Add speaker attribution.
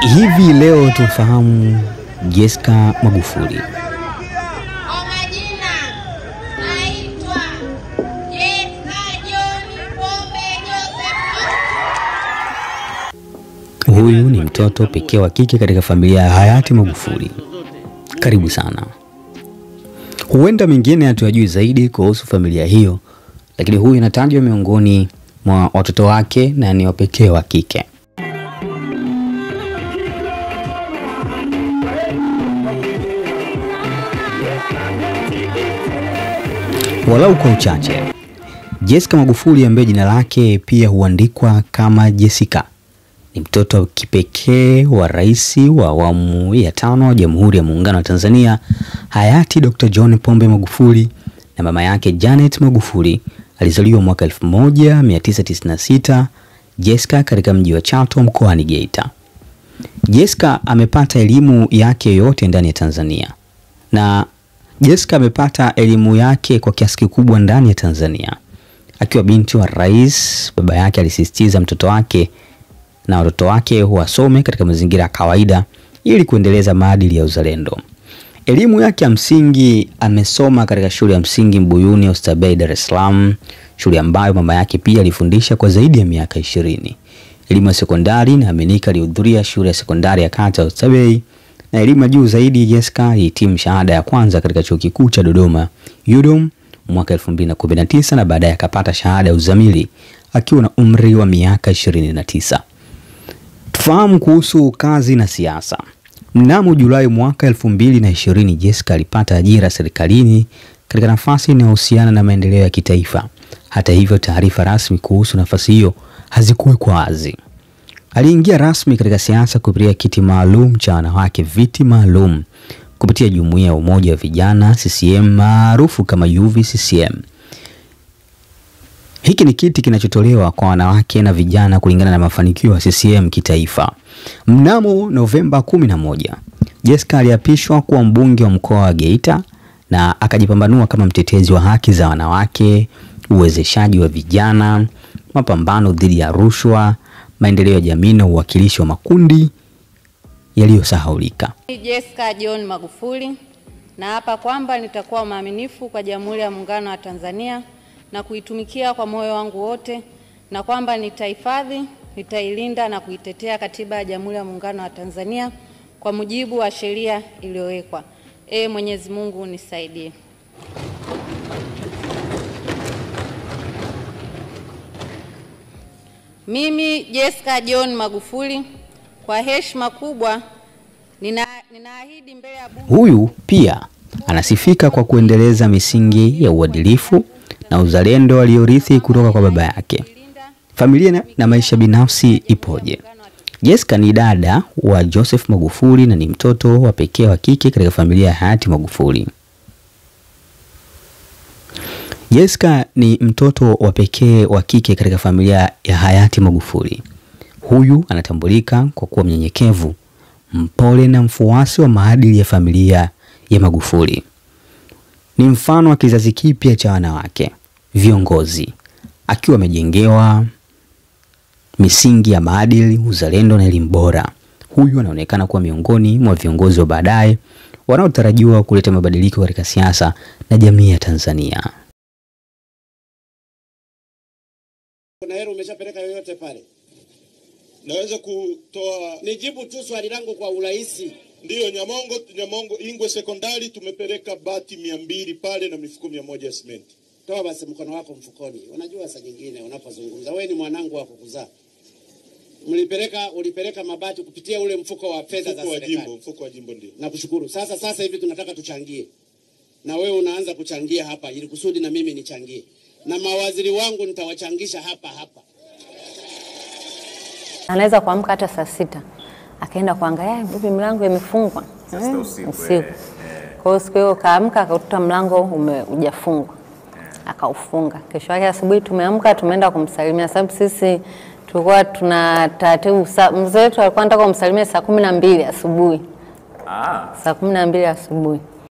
Speaker 1: Hivi leo tufahamu Jessica Magufuli. Huyu ni mtoto pekee wa kike katika familia ya hayati Magufuli. Karibu sana. Huenda mengine hatuyajui zaidi kuhusu familia hiyo, lakini huyu anatajwa miongoni mwa watoto wake na ni wa pekee wa kike. Walau kwa uchache, Jessica Magufuli ambaye jina lake pia huandikwa kama Jessica ni mtoto kipekee wa rais wa awamu ya 5 wa Jamhuri ya Muungano wa Tanzania hayati Dr. John Pombe Magufuli na mama yake Janet Magufuli. Alizaliwa mwaka 1996 Jessica katika mji wa Chato mkoani Geita. Jessica amepata elimu yake yote ndani ya Tanzania, na Jessica amepata elimu yake kwa kiasi kikubwa ndani ya Tanzania. Akiwa binti wa rais, baba yake alisisitiza mtoto wake na watoto wake wasome katika mazingira ya kawaida ili kuendeleza maadili ya uzalendo. Elimu yake ya msingi amesoma katika shule ya msingi Mbuyuni Oysterbay, Dar es Salaam, shule ambayo mama yake pia alifundisha kwa zaidi ya miaka 20. Elimu ya sekondari na aminika alihudhuria shule ya sekondari ya kata Oysterbay, na elimu ya juu zaidi Jessica alihitimu shahada ya kwanza katika chuo kikuu cha Dodoma UDOM mwaka 2019 na baadaye akapata shahada ya uzamili akiwa na umri wa miaka 29. Tufahamu kuhusu kazi na siasa. Mnamo Julai mwaka 2020 Jessica alipata ajira serikalini katika nafasi inayohusiana na maendeleo ya kitaifa. Hata hivyo, taarifa rasmi kuhusu nafasi hiyo hazikuwekwa wazi. Aliingia rasmi katika siasa kupitia kiti maalum cha wanawake viti maalum kupitia Jumuiya ya Umoja wa Vijana CCM maarufu kama UVCCM. Hiki ni kiti kinachotolewa kwa wanawake na vijana kulingana na mafanikio ya CCM kitaifa. Mnamo Novemba 11, Jessica aliapishwa kuwa mbunge wa mkoa wa Geita na akajipambanua kama mtetezi wa haki za wanawake, uwezeshaji wa vijana, mapambano dhidi ya rushwa, maendeleo ya jamii na uwakilishi wa makundi yaliyosahaulika.
Speaker 2: Jessica John Magufuli, na hapa kwamba nitakuwa mwaminifu kwa Jamhuri ya Muungano wa Tanzania na kuitumikia kwa moyo wangu wote, na kwamba nitahifadhi, nitailinda na kuitetea Katiba ya Jamhuri ya Muungano wa Tanzania kwa mujibu wa sheria iliyowekwa. Mwenyezi Mungu nisaidie. Mimi Jessica John Magufuli, kwa heshima kubwa ninaahidi mbele ya Bunge.
Speaker 1: Huyu pia anasifika kwa kuendeleza misingi ya uadilifu na uzalendo aliyorithi kutoka kwa baba yake. Familia na maisha binafsi ipoje? Jessica ni dada wa Joseph Magufuli na ni mtoto wa pekee wa kike katika familia ya hayati Magufuli. Jessica ni mtoto wa pekee wa kike katika familia ya hayati Magufuli. Huyu anatambulika kwa kuwa mnyenyekevu, mpole na mfuasi wa maadili ya familia ya Magufuli. Ni mfano wa kizazi kipya cha wanawake viongozi, akiwa amejengewa misingi ya maadili, uzalendo na elimu bora. Huyu anaonekana kuwa miongoni mwa viongozi wa baadaye wanaotarajiwa kuleta mabadiliko katika siasa na jamii ya Tanzania.
Speaker 3: Kuna hero umeshapeleka yoyote pale?
Speaker 4: Naweza kutoa
Speaker 3: nijibu tu swali langu kwa urahisi.
Speaker 4: Ndio, Nyamongo Ingwe sekondari tumepeleka bati 200 pale na mifuko 100 ya simenti.
Speaker 3: Toa basi mkono wako mfukoni. Unajua saa nyingine unapozungumza wewe ni mwanangu wa kukuzaa. Ulipeleka mabati kupitia ule mfuko wa fedha za serikali.
Speaker 4: Mfuko wa jimbo ndio.
Speaker 3: Nakushukuru. Sasa hivi tunataka tuchangie. Na wewe unaanza kuchangia hapa ili kusudi na mimi nichangie. Na mawaziri wangu nitawachangisha hapa.
Speaker 2: Anaweza kuamka hata saa 6 akaenda kuangalia vipi mlango imefungwa usiku. Kwa hiyo siku hiyo kaamka akakuta mlango hujafungwa, akaufunga. Kesho yake asubuhi tumeamka tumeenda kumsalimia, sababu sisi tulikuwa tuna taratibu. Mzee wetu alikuwa anataka kumsalimia saa 12 asubuhi. Saa 12 asubuhi.